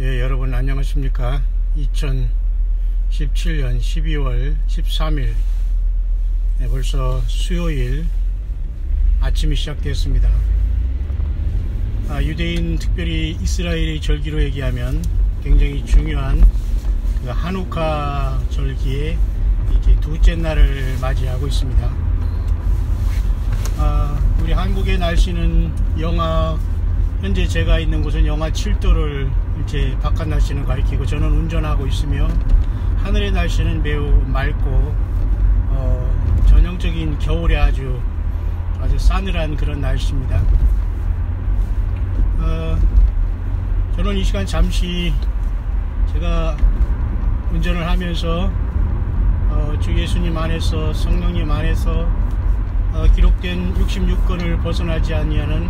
예, 여러분 안녕하십니까. 2017년 12월 13일 벌써 수요일 아침이 시작되었습니다. 유대인 특별히 이스라엘의 절기로 얘기하면 굉장히 중요한 그 하누카 절기에 이렇게 둘째 날을 맞이하고 있습니다. 우리 한국의 날씨는 현재 제가 있는 곳은 영하 7도를 이제 바깥 날씨는 가리키고 저는 운전하고 있으며 하늘의 날씨는 매우 맑고 전형적인 겨울에 아주 싸늘한 그런 날씨입니다. 저는 이 시간 잠시 제가 운전을 하면서 주 예수님 안에서 성령님 안에서 기록된 66권을 벗어나지 아니하는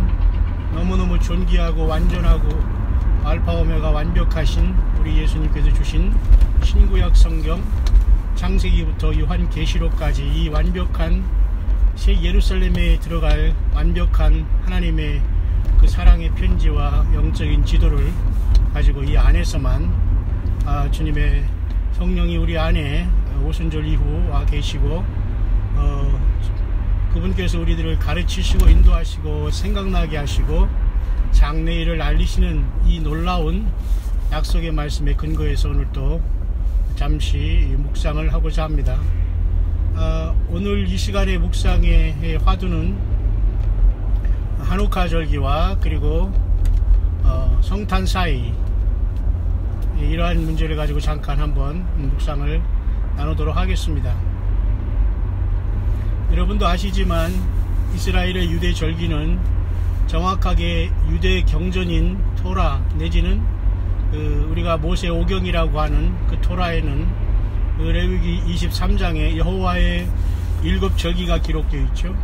너무너무 존귀하고 완전하고 알파 오메가 완벽하신 우리 예수님께서 주신 신구약 성경 창세기부터 요한계시록까지 이 완벽한 새 예루살렘에 들어갈 완벽한 하나님의 그 사랑의 편지와 영적인 지도를 가지고 이 안에서만 주님의 성령이 우리 안에 오순절 이후 와 계시고 그분께서 우리들을 가르치시고 인도하시고 생각나게 하시고 장래일을 알리시는 이 놀라운 약속의 말씀에 근거해서 오늘 또 잠시 묵상을 하고자 합니다. 오늘 이 시간의 묵상의 화두는 하누카 절기와 그리고 성탄 사이 이러한 문제를 가지고 잠깐 한번 묵상을 나누도록 하겠습니다. 여러분도 아시지만 이스라엘의 유대 절기는 정확하게 유대 경전인 토라 내지는 우리가 모세 오경이라고 하는 그 토라에는 레위기 23장에 여호와의 7절기가 기록되어 있죠.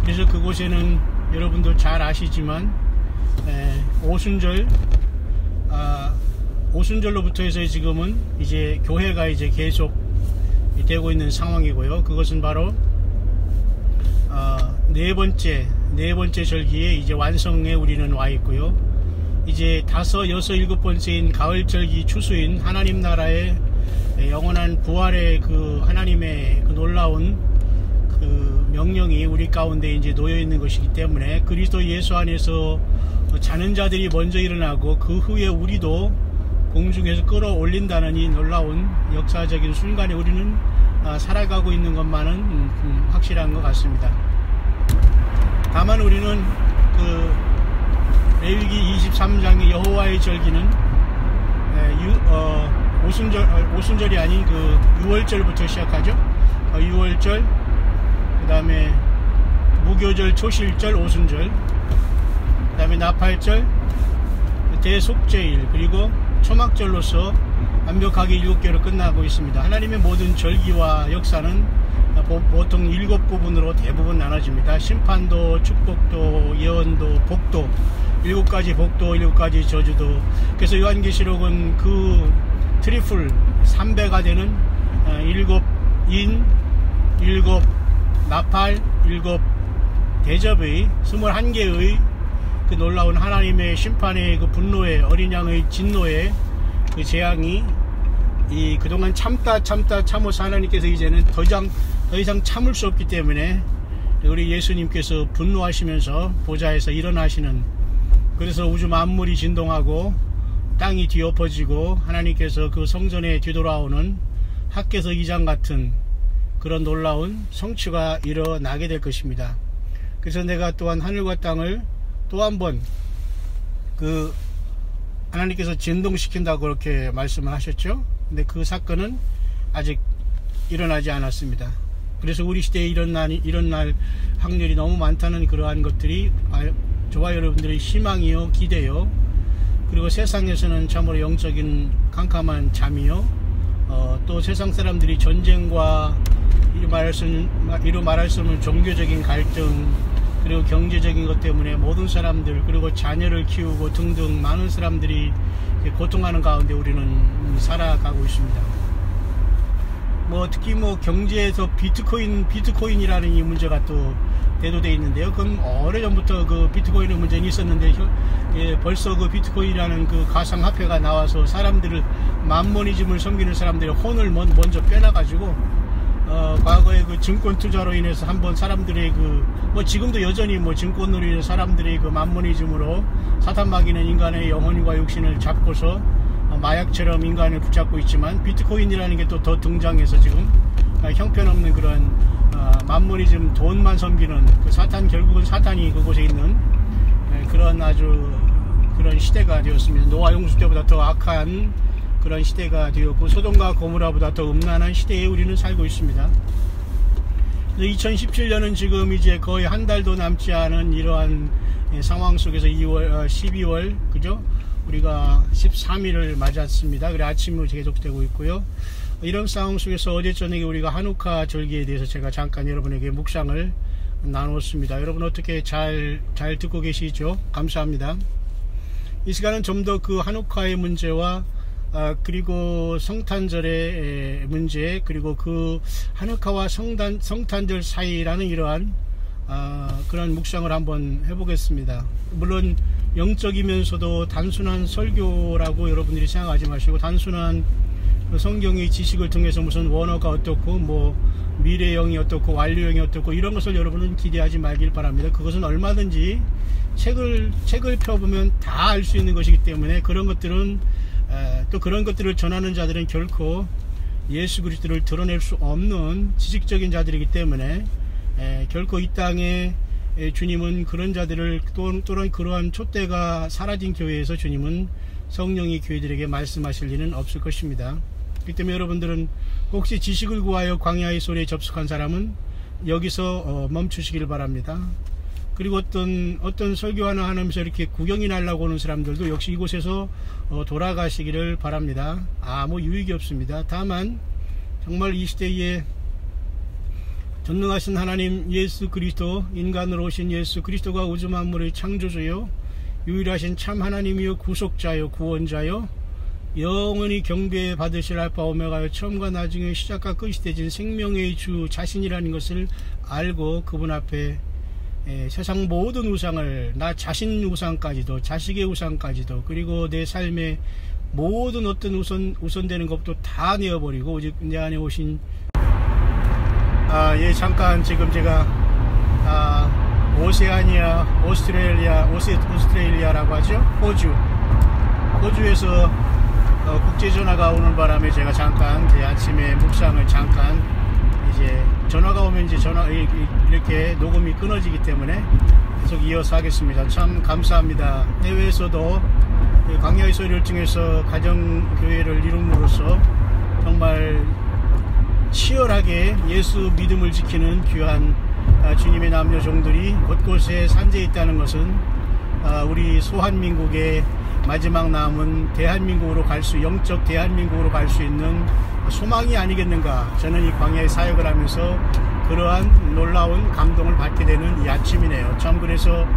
그래서 그곳에는 여러분도 잘 아시지만 오순절로부터 해서 지금은 이제 교회가 이제 계속 되고 있는 상황이고요. 그것은 바로 네 번째 절기에 이제 완성에 우리는 와 있고요. 이제 5, 6, 7번째인 가을절기 추수인 하나님 나라의 영원한 부활의 그 하나님의 그 놀라운 그 명령이 우리 가운데 이제 놓여 있는 것이기 때문에 그리스도 예수 안에서 자는 자들이 먼저 일어나고 그 후에 우리도 공중에서 끌어올린다는 이 놀라운 역사적인 순간에 우리는 살아가고 있는 것만은 확실한 것 같습니다. 다만 우리는 그 레위기 23장의 여호와의 절기는 오순절이 아닌 그 6월절부터 시작하죠. 6월절, 그 다음에 무교절, 초실절, 오순절, 그 다음에 나팔절, 대속죄일, 그리고 초막절로서 완벽하게 7개로 끝나고 있습니다. 하나님의 모든 절기와 역사는 보통 7부분으로 대부분 나눠집니다. 심판도, 축복도, 예언도, 복도, 7가지 복도, 7가지 저주도. 그래서 요한계시록은 그 트리플 3배가 되는 7인, 7 나팔, 7 대접의 21개의 그 놀라운 하나님의 심판의 그 분노의 어린 양의 진노의 그 재앙이 그동안 참아서 하나님께서 이제는 더 이상 참을 수 없기 때문에 우리 예수님께서 분노하시면서 보좌에서 일어나시는, 그래서 우주 만물이 진동하고 땅이 뒤엎어지고 하나님께서 그 성전에 뒤돌아오는 학개서 2장 같은 그런 놀라운 성취가 일어나게 될 것입니다. 그래서 내가 또한 하늘과 땅을 또 한 번 그 하나님께서 진동시킨다고 그렇게 말씀을 하셨죠. 근데 그 사건은 아직 일어나지 않았습니다. 그래서 우리 시대에 일어날 확률이 너무 많다는 그러한 것들이 저와 여러분들의 희망이요, 기대요, 그리고 세상에서는 참으로 영적인 캄캄한 잠이요, 또 세상 사람들이 전쟁과 이루 말할 수 없는 종교적인 갈등, 그리고 경제적인 것 때문에 모든 사람들, 그리고 자녀를 키우고 등등 많은 사람들이 고통하는 가운데 우리는 살아가고 있습니다. 뭐 특히 뭐 경제에서 비트코인이라는 이 문제가 또 대두되어 있는데요. 그건 오래전부터 그 비트코인의 문제는 있었는데 벌써 그 비트코인이라는 그 가상화폐가 나와서 사람들을 만모니즘을 섬기는 사람들의 혼을 먼저 빼놔가지고 과거에 그 증권 투자로 인해서 한번 사람들의 뭐 지금도 여전히 뭐 증권으로 인해서 사람들이 그 만모니즘으로 사탄 마귀는 인간의 영혼과 육신을 잡고서 마약처럼 인간을 붙잡고 있지만 비트코인이라는 게 또 더 등장해서 지금 형편없는 그런 만모니즘 돈만 섬기는 그 사탄, 결국은 사탄이 그곳에 있는 그런 아주 그런 시대가 되었습니다. 노아 홍수 때보다 더 악한 그런 시대가 되었고 소돔과 고모라보다 더 음란한 시대에 우리는 살고 있습니다. 2017년은 지금 이제 거의 한 달도 남지 않은 이러한 상황 속에서 12월 그죠? 우리가 13일을 맞았습니다. 그래 아침으로 계속되고 있고요. 이런 상황 속에서 어제 저녁에 우리가 한우카 절기에 대해서 제가 잠깐 여러분에게 묵상을 나눴습니다. 여러분 어떻게 잘 듣고 계시죠? 감사합니다. 이 시간은 좀 더 그 한우카의 문제와 그리고 성탄절의 문제, 그리고 그 한우카와 성탄절 사이라는 이러한 그런 묵상을 한번 해보겠습니다. 물론 영적이면서도 단순한 설교라고 여러분들이 생각하지 마시고, 단순한 성경의 지식을 통해서 무슨 원어가 어떻고 뭐 미래형이 어떻고 완료형이 어떻고 이런 것을 여러분은 기대하지 말길 바랍니다. 그것은 얼마든지 책을 펴보면 다 알 수 있는 것이기 때문에, 그런 것들은 또 그런 것들을 전하는 자들은 결코 예수 그리스도를 드러낼 수 없는 지식적인 자들이기 때문에 결코 이 땅에 주님은 그런 자들을 또는 그러한 촛대가 사라진 교회에서 주님은 성령이 교회들에게 말씀하실 리는 없을 것입니다. 그렇기 때문에 여러분들은 혹시 지식을 구하여 광야의 소리에 접속한 사람은 여기서 멈추시길 바랍니다. 그리고 어떤 설교 하나 하면서 이렇게 구경이 날라고 오는 사람들도 역시 이곳에서 돌아가시기를 바랍니다. 아무 유익이 없습니다. 다만 정말 이 시대에 전능하신 하나님 예수 그리스도, 인간으로 오신 예수 그리스도가 우주 만물의 창조주요 유일하신 참 하나님이요 구속자요 구원자요 영원히 경배 받으실 알파 오메가요 처음과 나중에 시작과 끝이 되신 생명의 주 자신이라는 것을 알고 그분 앞에 세상 모든 우상을, 나 자신 우상까지도, 자식의 우상까지도, 그리고 내 삶의 모든 어떤 우선되는 것도 다 내어버리고 오직 내 안에 오신 잠깐 지금 제가 오세아니아, 오스트레일리아라고 하죠. 호주에서 국제전화가 오는 바람에 제가 잠깐 제 아침에 묵상을 잠깐 이제 전화가 오면 이제 이렇게 녹음이 끊어지기 때문에 계속 이어서 하겠습니다. 참 감사합니다. 해외에서도 광야의 소리를 통해서 가정교회를 이룸으로써 정말 치열하게 예수 믿음을 지키는 귀한 주님의 남녀 종들이 곳곳에 산재해 있다는 것은 우리 소한민국의 마지막 남은 대한민국으로 영적 대한민국으로 갈 수 있는 소망이 아니겠는가. 저는 이 광야의 사역을 하면서 그러한 놀라운 감동을 받게 되는 이 아침이네요. 참 그래서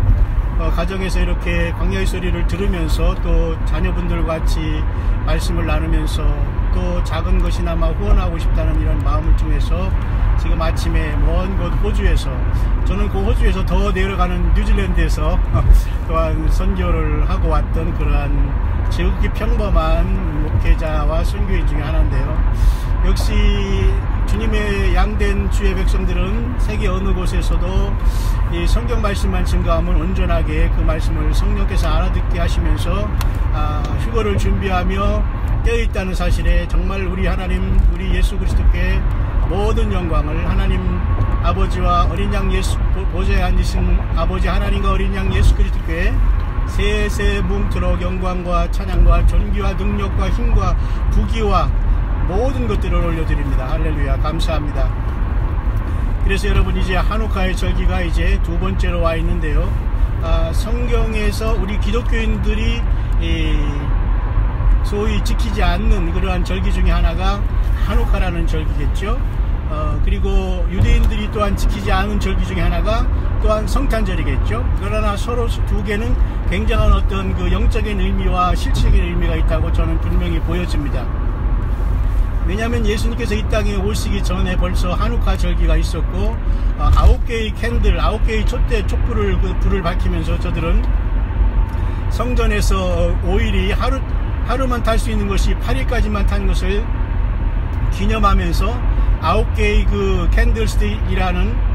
가정에서 이렇게 광야의 소리를 들으면서 또 자녀분들과 같이 말씀을 나누면서 또 작은 것이나마 후원하고 싶다는 이런 마음을 통해서 지금 아침에 먼 곳 호주에서, 저는 그 호주에서 더 내려가는 뉴질랜드에서 또한 선교를 하고 왔던 그러한 지극히 평범한 목회자와 선교인 중에 하나인데요. 역시 주님의 양된 주의 백성들은 세계 어느 곳에서도 이 성경 말씀만 증거하면 온전하게 그 말씀을 성령께서 알아듣게 하시면서 휴거를 준비하며 깨어있다는 사실에 정말 우리 하나님, 우리 예수 그리스도께 모든 영광을 하나님 아버지와 어린 양 예수 보좌에 앉으신 아버지 하나님과 어린 양 예수 그리스도께 세세 뭉토록 영광과 찬양과 존귀와 능력과 힘과 부귀와 모든 것들을 올려드립니다. 할렐루야. 감사합니다. 그래서 여러분 이제 한우카의 절기가 이제 두 번째로 와 있는데요. 성경에서 우리 기독교인들이 소위 지키지 않는 그러한 절기 중에 하나가 한우카라는 절기겠죠. 그리고 유대인들이 또한 지키지 않은 절기 중에 하나가 또한 성탄절이겠죠. 그러나 서로 두 개는 굉장한 어떤 그 영적인 의미와 실질적인 의미가 있다고 저는 분명히 보여집니다. 왜냐하면 예수님께서 이 땅에 오시기 전에 벌써 하누카 절기가 있었고 9개의 캔들, 9개의 촛불을 불을 밝히면서 저들은 성전에서 오일이 하루만 탈 수 있는 것이 8일까지만 탄 것을 기념하면서 9개의 그 캔들스틱이라는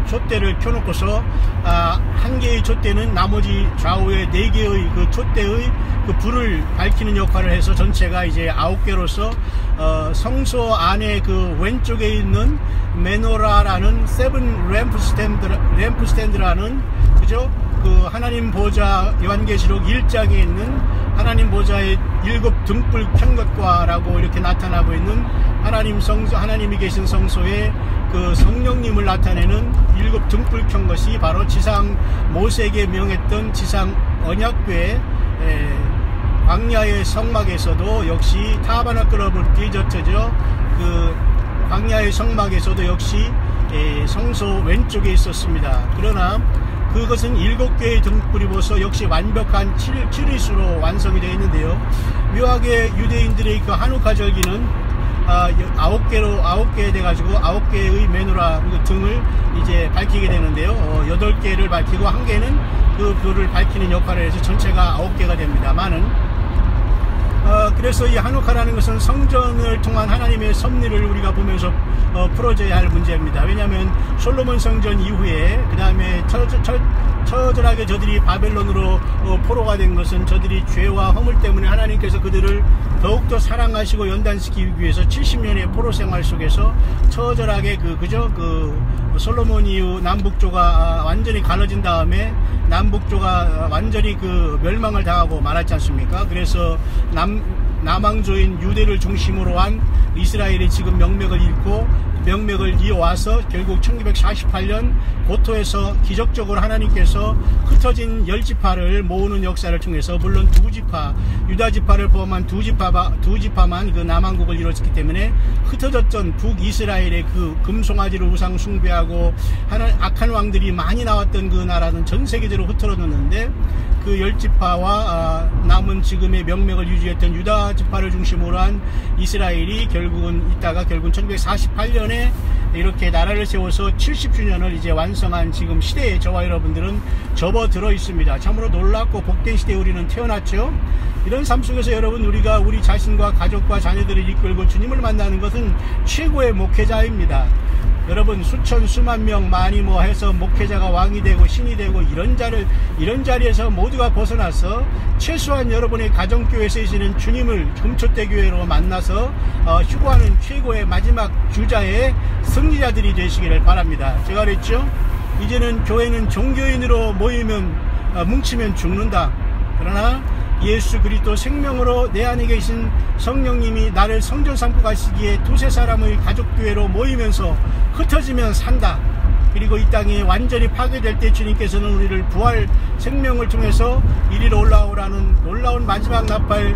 촛대를 켜놓고서 한 개의 촛대는 나머지 좌우에 4개의 그 촛대의 그 불을 밝히는 역할을 해서 전체가 이제 9개로서 성소 안에 그 왼쪽에 있는 메노라라는 세븐 램프스탠드라는 그죠? 그 하나님 보좌 요한계시록 1장에 있는 하나님 보좌의 7 등불 켠 것과라고 이렇게 나타나고 있는 하나님이 계신 성소에 그 성령님을 나타내는 7 등불 켠 것이 바로 지상 모세에게 명했던 지상 언약궤 광야의 성막에서도 역시 타버나클 오브 디저트죠. 그 광야의 성막에서도 역시 성소 왼쪽에 있었습니다. 그러나 그것은 7개의 등불이 보서 역시 완벽한 7위수로 완성이 되어 있는데요. 묘하게 유대인들의 그 하누카 절기는 9개 돼가지고 9개의 메노라 등을 이제 밝히게 되는데요. 8개를 밝히고 1개는 그 불을 밝히는 역할을 해서 전체가 9개가 됩니다만은 그래서 이 하누카라는 것은 성전을 통한 하나님의 섭리를 우리가 보면서 풀어져야 할 문제입니다. 왜냐하면 솔로몬 성전 이후에 그 다음에 처절하게 저들이 바벨론으로 포로가 된 것은 저들이 죄와 허물 때문에 하나님께서 그들을 더욱더 사랑하시고 연단시키기 위해서 70년의 포로 생활 속에서 처절하게 그 솔로몬 이후 남북조가 완전히 갈라진 다음에 남북조가 완전히 그 멸망을 당하고 말았지 않습니까? 그래서 남왕조인 유대를 중심으로 한 이스라엘이 지금 명맥을 잃고 명맥을 이어와서 결국 1948년 고토에서 기적적으로 하나님께서 흩어진 10지파를 모으는 역사를 통해서 물론 2지파 유다지파를 포함한 2지파만 그 남왕국을 이루었기 때문에 흩어졌던 북이스라엘의 그 금송아지를 우상 숭배하고 악한 왕들이 많이 나왔던 그 나라는 전 세계적으로 흩어졌는데 그 10지파와 남은 지금의 명맥을 유지했던 유다지파를 중심으로 한 이스라엘이 결국은 1948년에 이렇게 나라를 세워서 70주년을 이제 완성한 지금 시대에 저와 여러분들은 접어들어 있습니다. 참으로 놀랍고 복된 시대에 우리는 태어났죠. 이런 삶 속에서 여러분 우리가 우리 자신과 가족과 자녀들을 이끌고 주님을 만나는 것은 최고의 목회자입니다. 여러분 수천 수만 명 많이 해서 목회자가 왕이 되고 신이 되고 이런 자리에서 모두가 벗어나서 최소한 여러분의 가정교회에 쓰시는 주님을 금초대교회로 만나서 휴거하는 최고의 마지막 주자의 승리자들이 되시기를 바랍니다. 제가 그랬죠? 이제는 교회는 종교인으로 뭉치면 죽는다. 그러나 예수 그리스도 생명으로 내 안에 계신 성령님이 나를 성전 삼고 가시기에 두세 사람의 가족교회로 모이면서 흩어지면 산다. 그리고 이 땅이 완전히 파괴될 때 주님께서는 우리를 부활 생명을 통해서 이리로 올라오라는 놀라운 마지막 나팔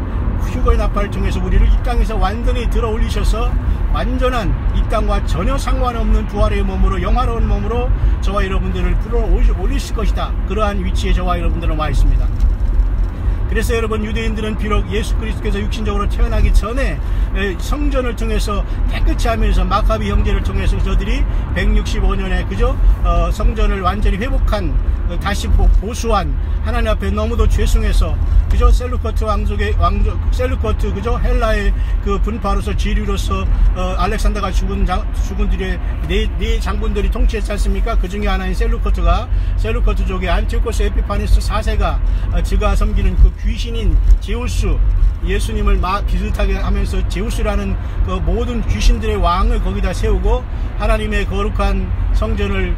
휴거의 나팔을 통해서 우리를 이 땅에서 완전히 들어 올리셔서 완전한 이 땅과 전혀 상관없는 부활의 몸으로 영화로운 몸으로 저와 여러분들을 끌어 올리실 것이다. 그러한 위치에 저와 여러분들은 와 있습니다. 그래서 여러분 유대인들은 비록 예수 그리스도께서 육신적으로 태어나기 전에 성전을 통해서 깨끗이 하면서 마카비 형제를 통해서 저들이 165년에 그죠 성전을 완전히 회복한 다시 보수한 하나님 앞에 너무도 죄송해서 그죠 셀루커트 셀루커트 그죠 헬라의 그 분파로서 지류로서 알렉산더가 죽은 뒤에 네 장군들이 통치했지 않습니까? 그 중에 하나인 셀루커트족의 안티오코스 에피파네스 4세가 지가 섬기는 그 귀신인 제우스 예수님을 비슷하게 하면서 제우스라는 그 모든 귀신들의 왕을 거기다 세우고 하나님의 거룩한 성전을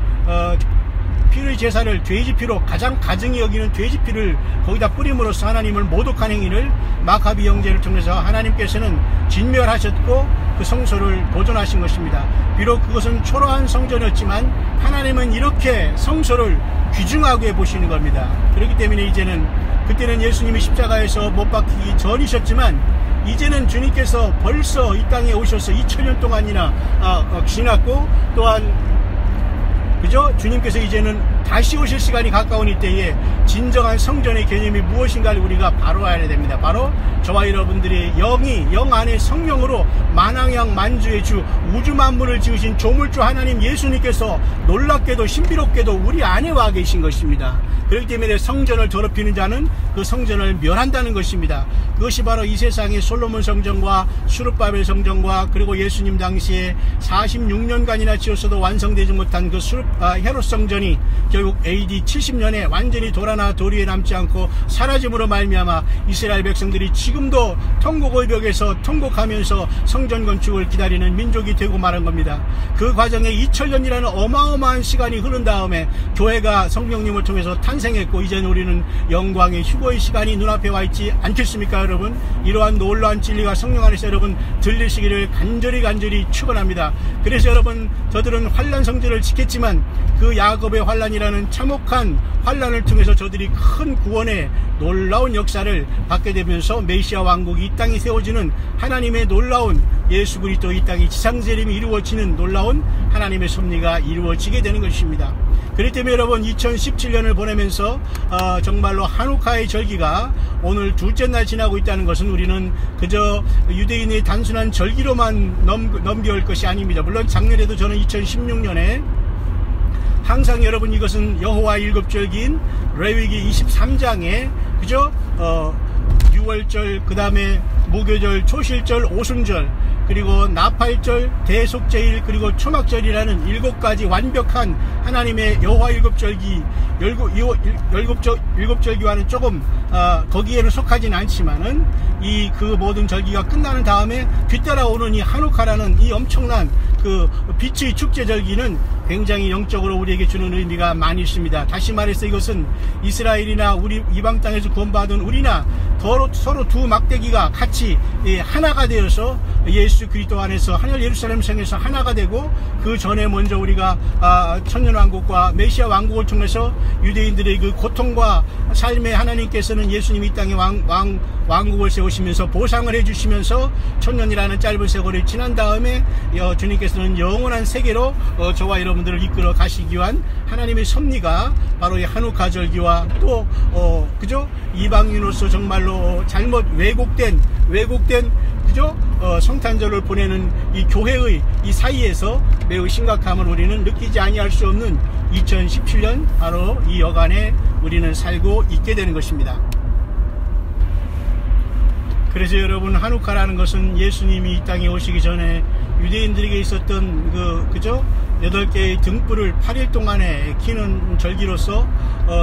피의 제사를 돼지피로 가장 가증히 여기는 돼지피를 거기다 뿌림으로써 하나님을 모독한 행위를 마카비 형제를 통해서 하나님께서는 진멸하셨고 그 성소를 보존하신 것입니다. 비록 그것은 초라한 성전이었지만 하나님은 이렇게 성소를 귀중하게 보시는 겁니다. 그렇기 때문에 이제는 그때는 예수님이 십자가에서 못 박히기 전이셨지만 이제는 주님께서 벌써 이 땅에 오셔서 2000년 동안이나 지났고 또한 그죠? 주님께서 이제는 다시 오실 시간이 가까운 이때에 진정한 성전의 개념이 무엇인가를 우리가 바로 알아야 됩니다. 바로 저와 여러분들이 영 안에 성령으로 만왕양 만주의 주 우주 만물을 지으신 조물주 하나님 예수님께서 놀랍게도 신비롭게도 우리 안에 와 계신 것입니다. 그렇기 때문에 성전을 더럽히는 자는 그 성전을 멸한다는 것입니다. 그것이 바로 이 세상의 솔로몬 성전과 수르바벨 성전과 그리고 예수님 당시에 46년간이나 지었어도 완성되지 못한 그 헤롯 성전이 결국 AD 70년에 완전히 돌아나 도리에 남지 않고 사라짐으로 말미암아 이스라엘 백성들이 지금도 통곡의 벽에서 통곡하면서 성전 건축을 기다리는 민족이 되고 말한 겁니다. 그 과정에 2000년이라는 어마어마한 시간이 흐른 다음에 교회가 성령님을 통해서 탄생했고 이제는 우리는 영광의 휴거의 시간이 눈앞에 와 있지 않겠습니까 여러분? 이러한 놀라운 진리가 성령 안에서 여러분 들리시기를 간절히 축원합니다. 그래서 여러분 저들은 환난 성전을 지켰지만 그 야곱의 환난이라는 참혹한 환난을 통해서 저들이 큰 구원의 놀라운 역사를 받게 되면서 메시아 왕국이 이 땅에 세워지는 하나님의 놀라운 예수 그리스도 이 땅에 지상재림이 이루어지는 놀라운 하나님의 섭리가 이루어지게 되는 것입니다. 그렇기 때문에 여러분 2017년을 보내면서 정말로 한우카의 절기가 오늘 둘째 날 지나고 있다는 것은 우리는 그저 유대인의 단순한 절기로만 넘겨올 것이 아닙니다. 물론 작년에도 저는 2016년에 항상 여러분 이것은 여호와 일곱절기인 레위기 23장에 그죠? 6월절 그 다음에 무교절 초실절 오순절 그리고 나팔절 대속제일 그리고 초막절이라는 7가지 완벽한 하나님의 여호와 일곱절기 일곱절기와는 조금 거기에는 속하지는 않지만은 그 모든 절기가 끝나는 다음에 뒤따라오는 이 한우카라는 이 엄청난 그 빛의 축제 절기는 굉장히 영적으로 우리에게 주는 의미가 많이 있습니다. 다시 말해서 이것은 이스라엘이나 우리 이방 땅에서 구원받은 우리나 서로 두 막대기가 같이 하나가 되어서 예수 그리스도 안에서 하늘 예루살렘 성에서 하나가 되고 그 전에 먼저 우리가 천년왕국과 메시아 왕국을 통해서 유대인들의 그 고통과 삶에 하나님께서는 예수님이 이 땅에 왕국을 세우시면서 보상을 해주시면서 천년이라는 짧은 세월이 지난 다음에 주님께서는 영원한 세계로 저와 여러분들을 이끌어 가시기 위한 하나님의 섭리가 바로 이 한우카 절기와 또 그죠? 이방인으로서 정말로 잘못 왜곡된 그죠? 성탄절을 보내는 이 교회의 이 사이에서 매우 심각함을 우리는 느끼지 아니할 수 없는 2017년 바로 이 여간에 우리는 살고 있게 되는 것입니다. 그래서 여러분 한우카라는 것은 예수님이 이 땅에 오시기 전에 유대인들에게 있었던 그죠? 8개의 등불을 8일 동안에 켜는 절기로서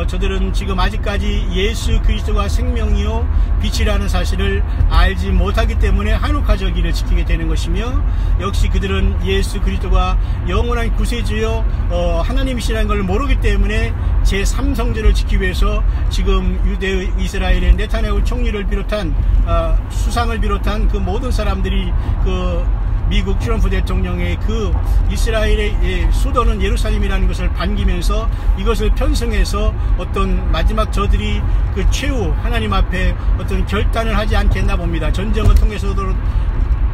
저들은 지금 아직까지 예수 그리스도가 생명이요 빛이라는 사실을 알지 못하기 때문에 한우카 절기를 지키게 되는 것이며 역시 그들은 예수 그리스도가 영원한 구세주여 하나님이시라는 걸 모르기 때문에 제3성전을 지키기 위해서 지금 유대 이스라엘의 네타냐후 총리를 비롯한 수상을 비롯한 그 모든 사람들이 미국 트럼프 대통령의 그 이스라엘의 수도는 예루살렘이라는 것을 반기면서 이것을 편성해서 어떤 마지막 저들이 그 최후 하나님 앞에 어떤 결단을 하지 않겠나 봅니다. 전쟁을 통해서도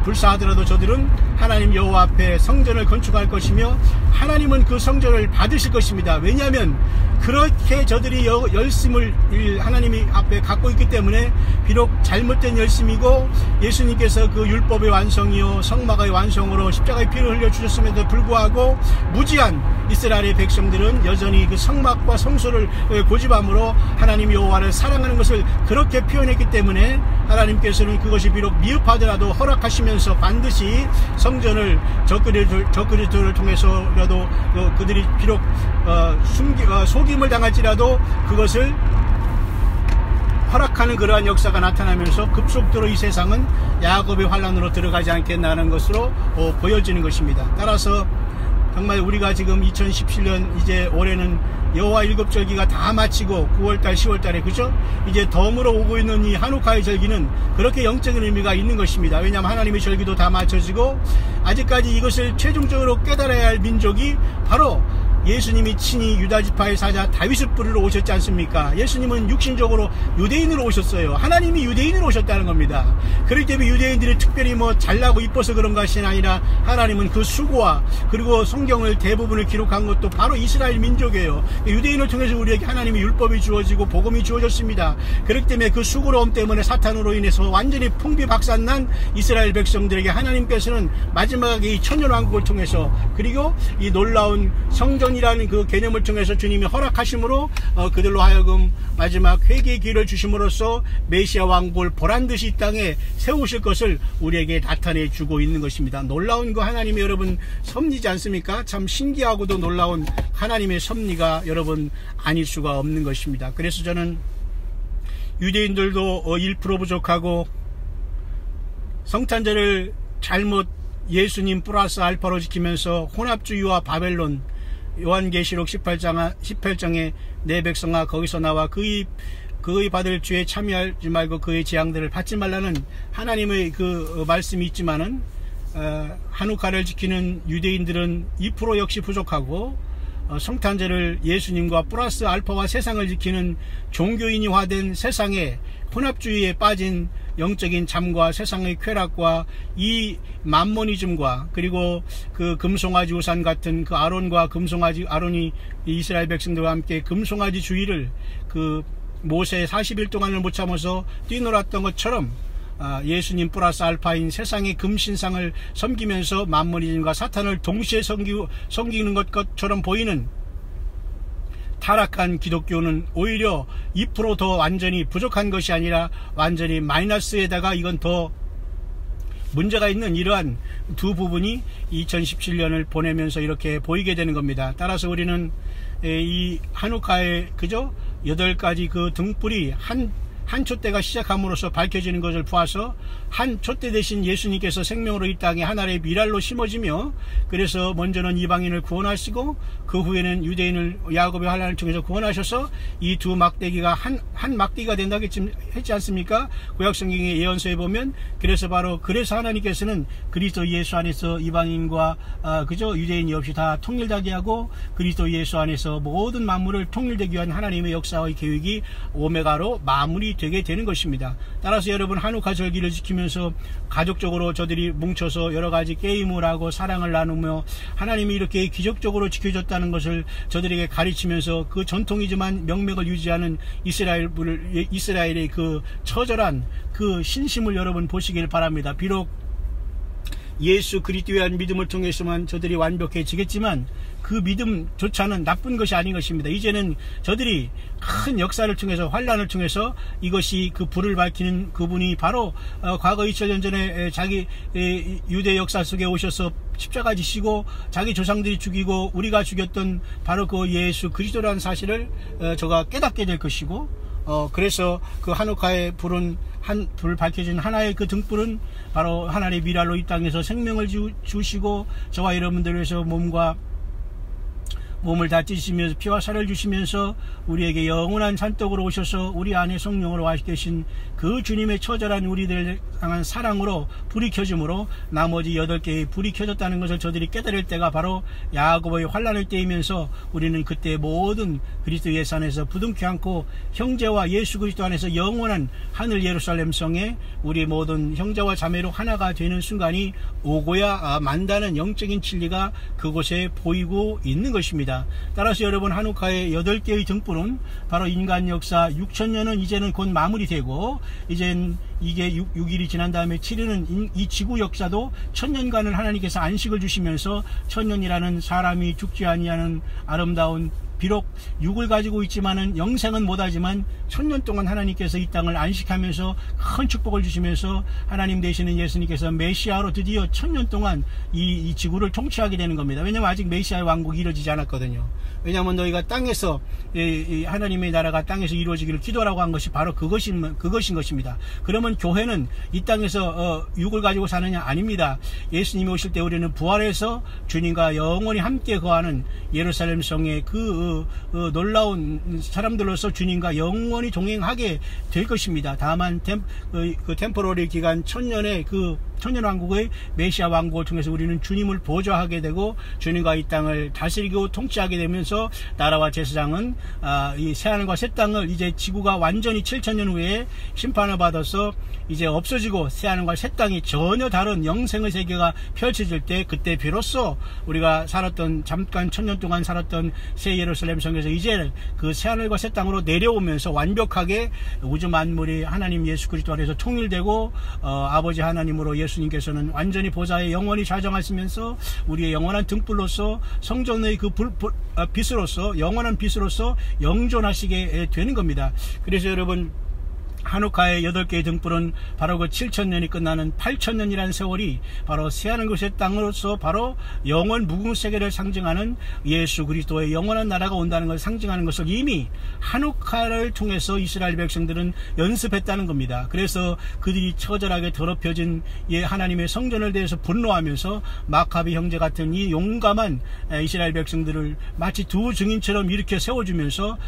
불사하더라도 저들은 하나님 여호와 앞에 성전을 건축할 것이며 하나님은 그 성전을 받으실 것입니다. 왜냐하면 그렇게 저들이 열심을 하나님이 앞에 갖고 있기 때문에 비록 잘못된 열심이고 예수님께서 그 율법의 완성이요 성막의 완성으로 십자가의 피를 흘려주셨음에도 불구하고 무지한 이스라엘의 백성들은 여전히 그 성막과 성소를 고집함으로 하나님 여호와를 사랑하는 것을 그렇게 표현했기 때문에 하나님께서는 그것이 비록 미흡하더라도 허락하시면서 반드시 성전을 적그리스도를 통해서라도 그들이 비록 속임을 당할지라도 그것을 허락하는 그러한 역사가 나타나면서 급속도로 이 세상은 야곱의 환란으로 들어가지 않겠나는 것으로 보여지는 것입니다. 따라서 정말 우리가 지금 2017년 이제 올해는 여호와 일곱절기가 다 마치고 9월달 10월달에 그죠? 이제 덤으로 오고 있는 이 한우카의 절기는 그렇게 영적인 의미가 있는 것입니다. 왜냐하면 하나님의 절기도 다 마쳐지고 아직까지 이것을 최종적으로 깨달아야 할 민족이 바로 예수님이 친히 유다지파의 사자 다윗을 부르러 오셨지 않습니까? 예수님은 육신적으로 유대인으로 오셨어요. 하나님이 유대인으로 오셨다는 겁니다. 그렇기 때문에 유대인들이 특별히 뭐 잘나고 이뻐서 그런 것이 아니라 하나님은 그 수고와 그리고 성경을 대부분을 기록한 것도 바로 이스라엘 민족이에요. 유대인을 통해서 우리에게 하나님의 율법이 주어지고 복음이 주어졌습니다. 그렇기 때문에 그 수고로움 때문에 사탄으로 인해서 완전히 풍비박산난 이스라엘 백성들에게 하나님께서는 마지막에 이 천년왕국을 통해서 그리고 이 놀라운 성전이라는 그 개념을 통해서 주님이 허락하심으로 그들로 하여금 마지막 회개의 기회를 주심으로써 메시아 왕국을 보란듯이 이 땅에 세우실 것을 우리에게 나타내 주고 있는 것입니다. 놀라운 그 하나님의 여러분 섭리지 않습니까? 참 신기하고도 놀라운 하나님의 섭리가 여러분 아닐 수가 없는 것입니다. 그래서 저는 유대인들도 1% 부족하고 성탄절을 잘못 예수님 플러스 알파로 지키면서 혼합주의와 바벨론 요한계시록 18장에 내 백성아 거기서 나와 그의 받을 죄에 참여하지 말고 그의 재앙들을 받지 말라는 하나님의 그 말씀이 있지만은 한우카를 지키는 유대인들은 2% 역시 부족하고 성탄절을 예수님과 플러스 알파와 세상을 지키는 종교인이화된 세상에 혼합주의에 빠진 영적인 잠과 세상의 쾌락과 이 만모니즘과 그리고 그 금송아지 우산 같은 그 아론이 이스라엘 백성들과 함께 금송아지 주의를 그 모세 40일 동안을 못 참아서 뛰놀았던 것처럼 예수님 플러스 알파인 세상의 금신상을 섬기면서 만모니즘과 사탄을 동시에 섬기는 것처럼 보이는 타락한 기독교는 오히려 2% 더 완전히 부족한 것이 아니라 완전히 마이너스에다가 이건 더 문제가 있는 이러한 두 부분이 2017년을 보내면서 이렇게 보이게 되는 겁니다. 따라서 우리는 이 한우카의 그저 8가지 그 등불이 한 촛대가 시작함으로써 밝혀지는 것을 보아서 한 촛대 대신 예수님께서 생명으로 이 땅에 하나의 미랄로 심어지며 그래서 먼저는 이방인을 구원하시고 그 후에는 유대인을 야곱의 환난을 통해서 구원하셔서 이 두 막대기가 한 막대기가 된다고 했지 않습니까? 구약성경의 예언서에 보면 그래서 하나님께서는 그리스도 예수 안에서 이방인과 그저 유대인이 없이 다 통일되게 하고 그리스도 예수 안에서 모든 만물을 통일되기 위한 하나님의 역사의 계획이 오메가로 마무리 되게 되는 것입니다. 따라서 여러분 한우카 절기를 지키면서 가족적으로 저들이 뭉쳐서 여러가지 게임을 하고 사랑을 나누며 하나님이 이렇게 기적적으로 지켜줬다는 것을 저들에게 가르치면서 그 전통이지만 명맥을 유지하는 이스라엘의 그 처절한 그 신심을 여러분 보시길 바랍니다. 비록 예수 그리스도에 대한 믿음을 통해서만 저들이 완벽해지겠지만 그 믿음조차는 나쁜 것이 아닌 것입니다. 이제는 저들이 큰 역사를 통해서 환란을 통해서 이것이 그 불을 밝히는 그분이 바로 과거 2000년 전에 자기 유대 역사 속에 오셔서 십자가 지시고 자기 조상들이 죽이고 우리가 죽였던 바로 그 예수 그리스도라는 사실을 저가 깨닫게 될 것이고 그래서 그 한우카의 불은 불 밝혀진 하나의 그 등불은 바로 하나님의 미랄로 이 땅에서 생명을 주시고 저와 여러분들을 위해서 몸을 다지시면서 피와 살을 주시면서 우리에게 영원한 산떡으로 오셔서 우리 안에 성령으로 와 계신 그 주님의 처절한 우리들을 향한 사랑으로 불이 켜짐으로 나머지 8개의 불이 켜졌다는 것을 저들이 깨달을 때가 바로 야고보의 환란을 때이면서 우리는 그때 모든 그리스도 예수 안에서 부둥켜 안고 형제와 예수 그리스도 안에서 영원한 하늘 예루살렘 성에 우리 모든 형제와 자매로 하나가 되는 순간이 오고야 만다는 영적인 진리가 그곳에 보이고 있는 것입니다. 따라서 여러분 한우카의 8개의 등불은 바로 인간 역사 6000년은 이제는 곧 마무리되고 이젠 이게 6일이 지난 다음에 7일은 이 지구 역사도 1000년간을 하나님께서 안식을 주시면서 1000년이라는 사람이 죽지 아니하는 아름다운 비록 육을 가지고 있지만은 영생은 못하지만 1000년 동안 하나님께서 이 땅을 안식하면서 큰 축복을 주시면서 하나님 되시는 예수님께서 메시아로 드디어 1000년 동안 이 지구를 통치하게 되는 겁니다. 왜냐하면 아직 메시아의 왕국이 이루어지지 않았거든요. 왜냐하면 너희가 땅에서 하나님의 나라가 땅에서 이루어지기를 기도하라고 한 것이 바로 그것인 것입니다. 그러면 교회는 이 땅에서 육을 가지고 사느냐? 아닙니다. 예수님이 오실 때 우리는 부활해서 주님과 영원히 함께 거하는 예루살렘 성의 그 놀라운 사람들로서 주님과 영원히 동행하게 될 것입니다. 다만 그 템포러리 기간 1000년의 그 천년왕국의 메시아 왕국을 통해서 우리는 주님을 보좌하게 되고 주님과 이 땅을 다스리고 통치하게 되면서 나라와 제사장은 이 새하늘과 새 땅을 이제 지구가 완전히 7000년 후에 심판을 받아서 이제 없어지고 새하늘과 새 땅이 전혀 다른 영생의 세계가 펼쳐질 때 그때 비로소 우리가 살았던 잠깐 1000년 동안 살았던 새 예루살렘 성에서 이제 그 새하늘과 새 땅으로 내려오면서 완벽하게 우주 만물이 하나님 예수 그리스도 안에서 통일되고 아버지 하나님으로 예수님께서는 완전히 보좌에 영원히 좌정하시면서 우리의 영원한 등불로서 성전의 그 빛으로서 영원한 빛으로서 영존하시게 되는 겁니다. 그래서 여러분 하누카의 8개의 등불은 바로 그 7000년이 끝나는 8000년이라는 세월이 바로 새하늘과 새 땅으로서 바로 영원 무궁세계를 상징하는 예수 그리스도의 영원한 나라가 온다는 것을 상징하는 것을 이미 하누카를 통해서 이스라엘 백성들은 연습했다는 겁니다. 그래서 그들이 처절하게 더럽혀진 하나님의 성전을 대해서 분노하면서 마카비 형제 같은 이 용감한 이스라엘 백성들을 마치 두 증인처럼 일으켜 세워주면서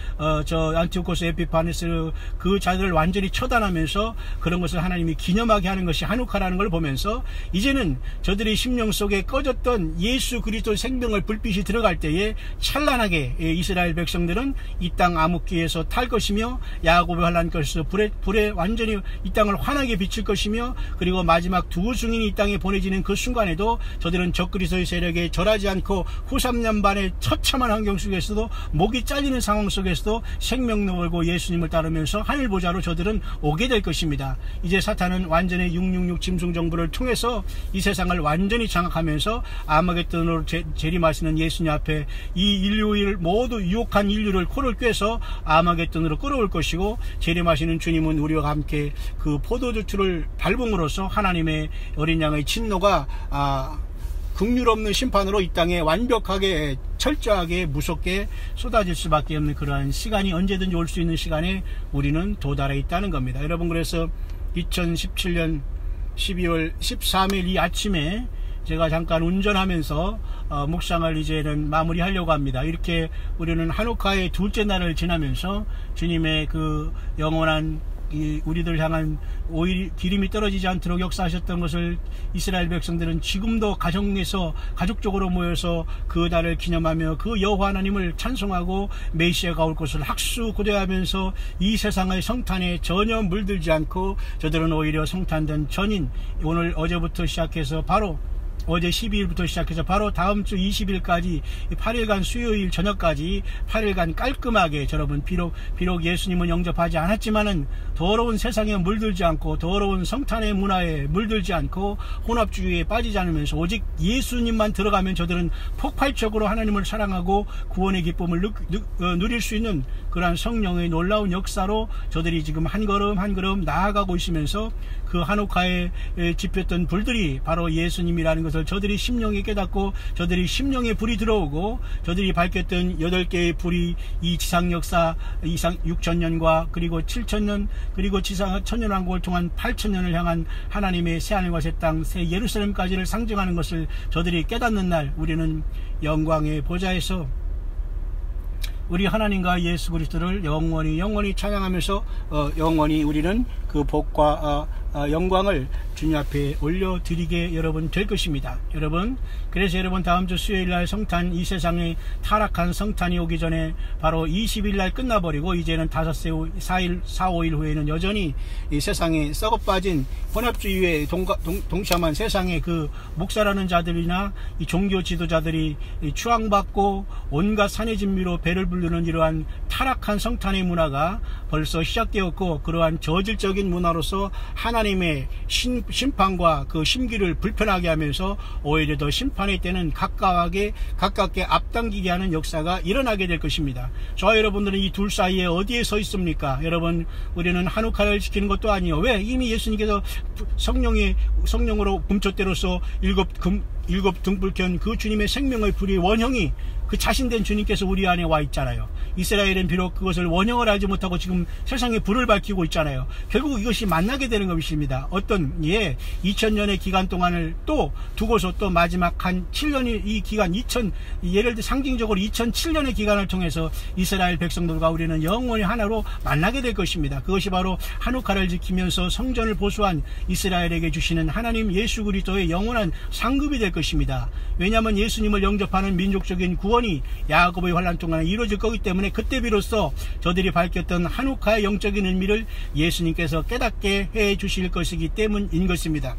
저 안티오코스 에피파네스 그 자들을 완전히 처단하면서 그런 것을 하나님이 기념하게 하는 것이 하누카라는 걸 보면서 이제는 저들의 심령 속에 꺼졌던 예수 그리스도의 생명의 불빛이 들어갈 때에 찬란하게 이스라엘 백성들은 이 땅 암흑기에서 탈 것이며 야곱의 환난 것에서 불에 완전히 이 땅을 환하게 비칠 것이며 그리고 마지막 두 증인이 이 땅에 보내지는 그 순간에도 저들은 적그리스도의 세력에 절하지 않고 후 3년 반의 처참한 환경 속에서도 목이 잘리는 상황 속에서도 생명을 걸고 예수님을 따르면서 하늘보좌로 저들은 오게 될 것입니다. 이제 사탄은 완전히 666 짐승 정부를 통해서 이 세상을 완전히 장악하면서 아마겟돈으로 재림하시는 예수님 앞에 이 인류를 모두 유혹한 인류를 코를 꿰서 아마겟돈으로 끌어올 것이고 재림하시는 주님은 우리와 함께 그 포도주틀을 밟음으로써 하나님의 어린 양의 진노가 긍휼 없는 심판으로 이 땅에 완벽하게 철저하게 무섭게 쏟아질 수밖에 없는 그러한 시간이 언제든지 올 수 있는 시간에 우리는 도달해 있다는 겁니다. 여러분 그래서 2017년 12월 13일 이 아침에 제가 잠깐 운전하면서 묵상을 이제는 마무리하려고 합니다. 이렇게 우리는 하누카의 둘째 날을 지나면서 주님의 그 영원한 우리들 향한 오일 기름이 떨어지지 않도록 역사하셨던 것을 이스라엘 백성들은 지금도 가정에서 가족적으로 모여서 그 날을 기념하며 그 여호와 하나님을 찬송하고 메시아가 올 것을 학수고대하면서 이 세상의 성탄에 전혀 물들지 않고 저들은 오히려 성탄된 전인 오늘 어제부터 시작해서 바로 어제 12일부터 시작해서 바로 다음 주 20일까지 8일간 수요일 저녁까지 8일간 깔끔하게 여러분 비록 예수님은 영접하지 않았지만은 더러운 세상에 물들지 않고 더러운 성탄의 문화에 물들지 않고 혼합주의에 빠지지 않으면서 오직 예수님만 들어가면 저들은 폭발적으로 하나님을 사랑하고 구원의 기쁨을 누릴 수 있는 그러한 성령의 놀라운 역사로 저들이 지금 한 걸음 한 걸음 나아가고 있으면서 그 하누카에 지폈던 불들이 바로 예수님이라는 것을 저들이 심령에 깨닫고 저들이 심령에 불이 들어오고 저들이 밝혔던 8개의 불이 이 지상 역사 이상 6000년과 그리고 7000년 그리고 지상 천년왕국을 통한 8000년을 향한 하나님의 새하늘과 새 땅 새 예루살렘까지를 상징하는 것을 저들이 깨닫는 날 우리는 영광의 보좌에서 우리 하나님과 예수 그리스도를 영원히 찬양하면서 영원히 우리는 그 복과 영광을 주님 앞에 올려드리게 여러분 될 것입니다. 여러분 그래서 여러분 다음 주 수요일날 성탄 이 세상에 타락한 성탄이 오기 전에 바로 20일날 끝나버리고 이제는 4일 5일 후에는 여전히 이 세상에 썩어빠진 혼합주의에 동참한 세상의 그 목사라는 자들이나 이 종교 지도자들이 추앙받고 온갖 산의 진미로 배를 부르는 이러한 타락한 성탄의 문화가 벌써 시작되었고 그러한 저질적인 문화로서 하나님의 심판과 그 심기를 불편하게 하면서 오히려 더 심판의 때는 가깝게 앞당기게 하는 역사가 일어나게 될 것입니다. 저와 여러분들은 이 둘 사이에 어디에 서 있습니까? 여러분 우리는 하누카를 지키는 것도 아니요. 왜? 이미 예수님께서 성령으로 금초대로서 일곱 등불 켠 그 주님의 생명의 불이 원형이 그 자신된 주님께서 우리 안에 와 있잖아요. 이스라엘은 비록 그것을 원형을 알지 못하고 지금 세상에 불을 밝히고 있잖아요. 결국 이것이 만나게 되는 것입니다. 어떤 2000년의 기간 동안을 또 두고서 또 마지막 한 7년이 이 기간 예를 들어 상징적으로 2007년의 기간을 통해서 이스라엘 백성들과 우리는 영원히 하나로 만나게 될 것입니다. 그것이 바로 한우카를 지키면서 성전을 보수한 이스라엘에게 주시는 하나님 예수 그리스도의 영원한 상급이 될 것입니다. 왜냐하면 예수님을 영접하는 민족적인 구원이 야고보의 환난 동안에 이루어질 거기 때문에 그때 비로소 저들이 밝혔던 한우카의 영적인 의미를 예수님께서 깨닫게 해 주실 것이기 때문인 것입니다.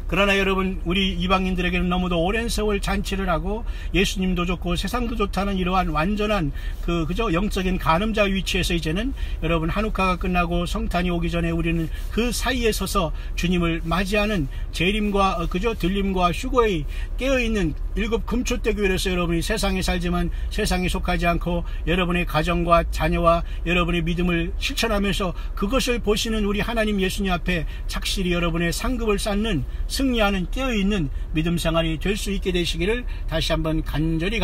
그러나 여러분, 우리 이방인들에게는 너무도 오랜 세월 잔치를 하고 예수님도 좋고 세상도 좋다는 이러한 완전한 그저 영적인 간음자 위치에서 이제는 여러분 한우카가 끝나고 성탄이 오기 전에 우리는 그 사이에 서서 주님을 맞이하는 재림과 그저 들림과 휴거에 깨어있는 일곱 금초대 교회로서 여러분이 세상에 살지만 세상에 속하지 않고 여러분의 가정과 자녀와 여러분의 믿음을 실천하면서 그것을 보시는 우리 하나님 예수님 앞에 착실히 여러분의 상급을 쌓는 승리하는 깨어있는 믿음 생활이 될 수 있게 되시기를 다시 한번 간절히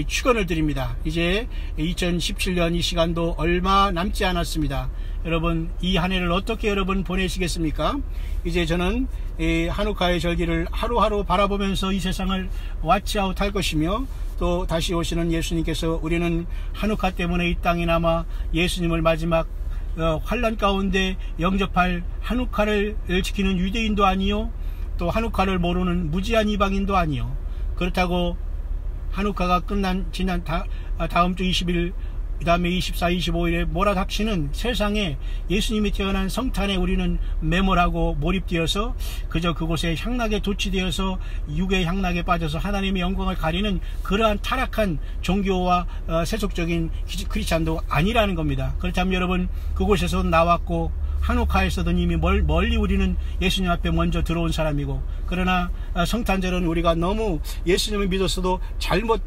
축원을 드립니다. 이제 2017년 이 시간도 얼마 남지 않았습니다. 여러분, 이 한 해를 어떻게 여러분 보내시겠습니까? 이제 저는 한우카의 절기를 하루하루 바라보면서 이 세상을 왓치아웃 할 것이며, 또 다시 오시는 예수님께서 우리는 한우카 때문에 이 땅에 남아 예수님을 마지막 환난 가운데 영접할 한우카를 지키는 유대인도 아니요, 또 한우카를 모르는 무지한 이방인도 아니요. 그렇다고 한우카가 끝난 지난 다음 주 20일 그 다음에 24, 25일에 몰아닥치는 세상에 예수님이 태어난 성탄에 우리는 매몰하고 몰입되어서 그저 그곳에 향락에 도취되어서 육의 향락에 빠져서 하나님의 영광을 가리는 그러한 타락한 종교와 세속적인 크리스찬도 아니라는 겁니다. 그렇다면 여러분, 그곳에서 나왔고 한우카에서든 이미 멀리 우리는 예수님 앞에 먼저 들어온 사람이고, 그러나 성탄절은 우리가 너무 예수님을 믿었어도 잘못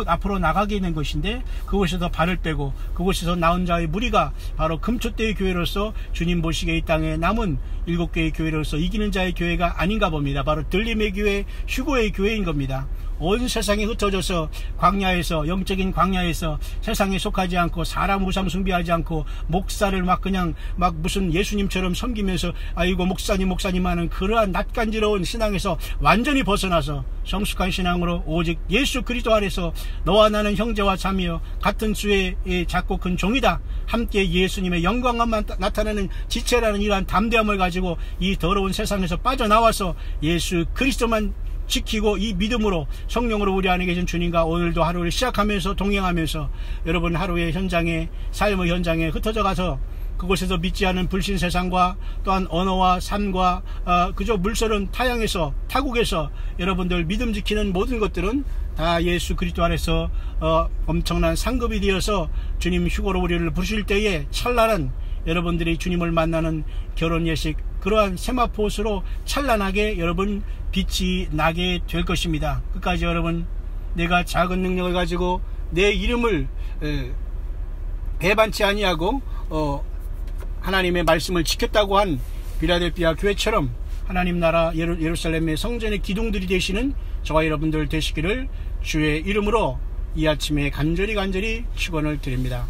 앞으로 나가게 된 것인데, 그곳에서 발을 빼고 그곳에서 나온 자의 무리가 바로 금초대의 교회로서 주님 보시기에 이 땅에 남은 7개의 교회로서 이기는 자의 교회가 아닌가 봅니다. 바로 들림의 교회, 휴거의 교회인 겁니다. 온 세상에 흩어져서 광야에서, 영적인 광야에서 세상에 속하지 않고 사람 우상 숭배하지 않고 목사를 그냥 무슨 예수님처럼 섬기면서 아이고 목사님 하는 그러한 낯간지러운 신앙에서 완전히 벗어나서 성숙한 신앙으로 오직 예수 그리스도 안에서 너와 나는 형제와 자매여 같은 주의 작고 큰 종이다, 함께 예수님의 영광만 나타내는 지체라는 이러한 담대함을 가지고 이 더러운 세상에서 빠져나와서 예수 그리스도만 지키고 이 믿음으로 성령으로 우리 안에 계신 주님과 오늘도 하루를 시작하면서 동행하면서 여러분 하루의 현장에, 삶의 현장에 흩어져 가서 그곳에서 믿지 않은 불신 세상과 또한 언어와 삶과 그저 물서른 타향에서, 타국에서 여러분들 믿음 지키는 모든 것들은 다 예수 그리스도 안에서 엄청난 상급이 되어서 주님 휴거로 우리를 부르실 때에 찬란한 여러분들이 주님을 만나는 결혼 예식, 그러한 세마포스로 찬란하게 여러분 빛이 나게 될 것입니다. 끝까지 여러분, 내가 작은 능력을 가지고 내 이름을 배반치 아니하고 하나님의 말씀을 지켰다고 한 빌라델피아 교회처럼 하나님 나라 예루살렘의 성전의 기둥들이 되시는 저와 여러분들 되시기를 주의 이름으로 이 아침에 간절히 축원을 드립니다.